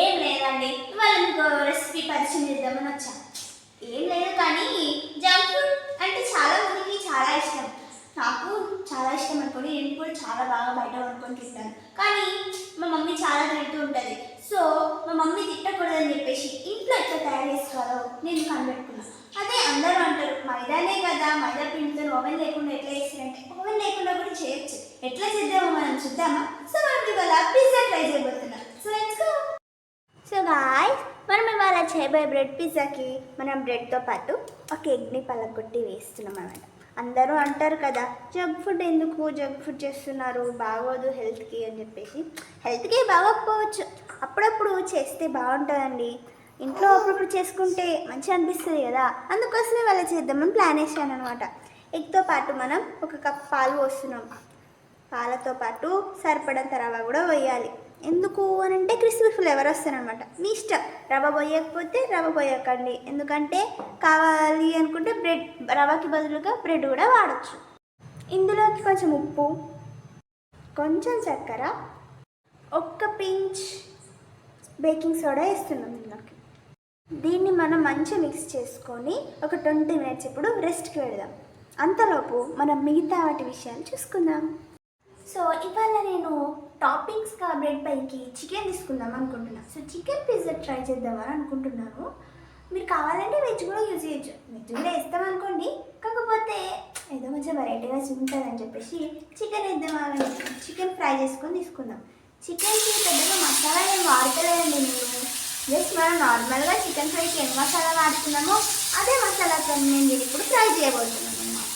ఏం లేదండి, ఇవాళ మీకు రెసిపీ పరిచయం చేద్దామని వచ్చా. ఏం లేదు కానీ జంక్ ఫుడ్ అంటే చాలా మందికి చాలా ఇష్టం. నాకు చాలా ఇష్టం అనుకోండి, నేను కూడా చాలా బాగా బయట వండుకొని తింటాను. కానీ మా మమ్మీ చాలా తింటూ ఉంటుంది. సో మా మమ్మీ తిట్టకూడదని చెప్పేసి ఇంట్లో ఎట్లా తయారు చేసుకోవాలో నేను కనిపెట్టుకున్నాను. అదే అందరూ అంటారు మైదానే కదా, మైదా పిండితో ఓవెన్ లేకుండా ఎట్లా చేస్తారంటే ఓవెన్ లేకుండా కూడా చేయొచ్చు. ఎట్లా చేద్దామో మనం చూద్దామా? సో మనం ఇవాళ పిజ్జా ట్రై చేయబోతున్నాం. So let's go. So guys, మనం ఇవాళ చేయబోయే బ్రెడ్ పిజ్జాకి మనం బ్రెడ్తో పాటు ఒక ఎగ్ని పలగొట్టి వేస్తున్నాం అన్నమాట. అందరూ అంటారు కదా జంక్ ఫుడ్ ఎందుకు జంక్ ఫుడ్ చేస్తున్నారు, బాగోదు హెల్త్కి అని చెప్పేసి. హెల్త్కి బాగోకపోవచ్చు, అప్పుడప్పుడు చేస్తే బాగుంటుందండి. ఇంట్లో అప్పుడప్పుడు చేసుకుంటే మంచిగా అనిపిస్తుంది కదా, అందుకోసమే వాళ్ళ చేద్దామని ప్లాన్ వేసాను అనమాట. ఎగ్తో పాటు మనం ఒక కప్ పాలు పోస్తున్నాం. పాలతో పాటు సరిపడంత రవ్వ కూడా వేయాలి. ఎందుకు అని అంటే క్రిస్పీ ఫ్లేవర్ వస్తారనమాట. మీ ఇష్టం, రవ్వ పోయకపోతే రవ్వ పోయకండి, ఎందుకంటే కావాలి అనుకుంటే బ్రెడ్ రవ్వకి బదులుగా బ్రెడ్ కూడా వాడచ్చు. ఇందులోకి కొంచెం ఉప్పు, కొంచెం చక్కెర, ఒక్క పించ్ బేకింగ్ సోడా వేస్తున్నాం ఇందులోకి. దీన్ని మనం మంచిగా మిక్స్ చేసుకొని ఒక 20 minutes ఇప్పుడు రెస్ట్కి పెడదాం. అంతలోపు మనం మిగతా వాటి విషయాలు చూసుకుందాం. సో ఇవాళ నేను టాపింగ్స్గా బ్రెడ్ పైకి చికెన్ తీసుకుందాం అనుకుంటున్నాను. సో చికెన్ పిజ్జా ట్రై చేద్దామని అనుకుంటున్నాను. మీరు కావాలంటే వెజ్ కూడా యూజ్ చేయొచ్చు, వెజ్ కూడా వేస్తాం అనుకోండి. కాకపోతే ఏదో కొంచెం వెరైటీగా ఉంటుందని చెప్పేసి చికెన్ వేద్దామని చికెన్ ఫ్రై చేసుకొని తీసుకుందాం. చికెన్కి పెద్దగా మసాలా ఏం వాడతలేదండి నేను. జస్ట్ మనం నార్మల్గా చికెన్ ఫ్రైకి ఏం మసాలా వాడుతున్నామో అదే మసాలాతో నేను ఇప్పుడు ఫ్రై చేయబోతున్నాను అన్నమాట.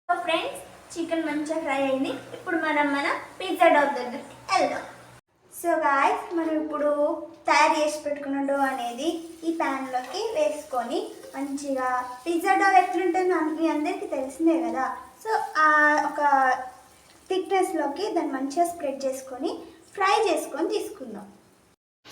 సో ఫ్రెండ్స్, చికెన్ మంచిగా ఫ్రై అయింది. ఇప్పుడు మనం మన పిజ్జా డో దగ్గరికి వెళ్దాం. సో గాయ్స్, మనం ఇప్పుడు తయారు చేసి పెట్టుకున్న డో అనేది ఈ ప్యాన్లోకి వేసుకొని మంచిగా, పిజ్జా డో ఎట్లుంటుందో మీ అందరికీ తెలిసిందే కదా. సో ఒక థిక్నెస్లోకి దాన్ని మంచిగా స్ప్రెడ్ చేసుకొని ఫ్రై చేసుకొని తీసుకుందాం.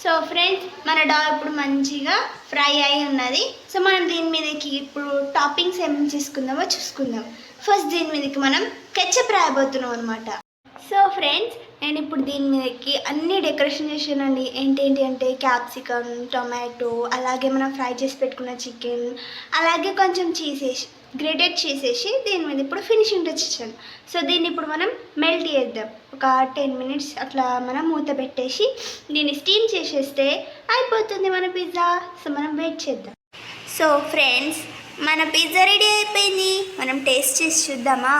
సో ఫ్రెండ్స్, మన డో ఇప్పుడు మంచిగా ఫ్రై అయి ఉన్నది. సో మనం దీని మీదకి ఇప్పుడు టాపింగ్స్ ఏమేమి చేసుకుందామో చూసుకుందాం. ఫస్ట్ దీని మీదకి మనం కెచప్ రాయబోతున్నాం అనమాట. సో ఫ్రెండ్స్, నేను ఇప్పుడు దీని మీదకి అన్ని డెకరేషన్ చేసానండి. ఏంటేంటి అంటే క్యాప్సికమ్, టొమాటో, అలాగే మనం ఫ్రై చేసి పెట్టుకున్న చికెన్, అలాగే కొంచెం చీజ్ గ్రేటెడ్ చేసేసి దీని మీద ఇప్పుడు ఫినిషింగ్ టచ్ ఇచ్చాను. సో దీన్ని ఇప్పుడు మనం మెల్ట్ చేద్దాం. ఒక 10 minutes అట్లా మనం మూత పెట్టేసి దీన్ని స్టీమ్ చేసేస్తే అయిపోతుంది మన పిజ్జా. సో మనం వెయిట్ చేద్దాం. సో ఫ్రెండ్స్, మన పిజ్జా రెడీ అయిపోయింది. మనం టేస్ట్ చేసి చూద్దామా?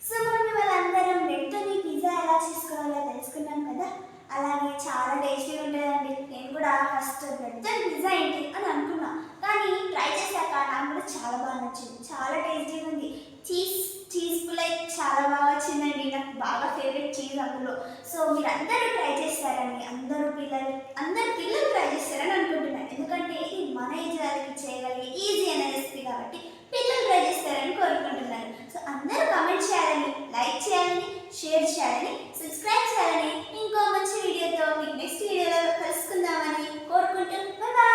సో మనం ఇవాళ అందరం బ్రెడ్తో పిజ్జా ఎలా చేసుకోవాలో తెలుసుకున్నాం కదా. అలాగే చాలా టేస్టీగా ఉంటుందండి. నేను కూడా ఫస్ట్ బ్రెడ్తో పిజ్జా ఏంటి అని అనుకున్నా, కానీ ట్రై చేశాక నాకు కూడా చాలా బాగా నచ్చింది. చాలా టేస్టీగా ఉంది. చీజ్ పులై చాలా బాగా వచ్చిందండి. నాకు బాగా ఫేవరెట్ చీజ్ అందులో. సో మీరు అందరూ ట్రై చేస్తారని, అందరూ పిల్లలు ట్రై చేస్తారని అనుకుంటున్నాను. ఎందుకంటే ఇది మన ఏజ్ వాళ్ళకి చేయగలిగే ఈజీ అయిన రెసిపీ కాబట్టి పిల్లలు ట్రై చేస్తారని కోరుకుంటున్నాను. సో అందరూ కామెంట్ చేయాలని, లైక్ చేయాలని, షేర్ చేయాలని, సబ్స్క్రైబ్ చేయాలని, ఇంకో మంచి వీడియోతో మీకు నెక్స్ట్ వీడియోలో కలుసుకుందామని కోరుకుంటూ బాయ్.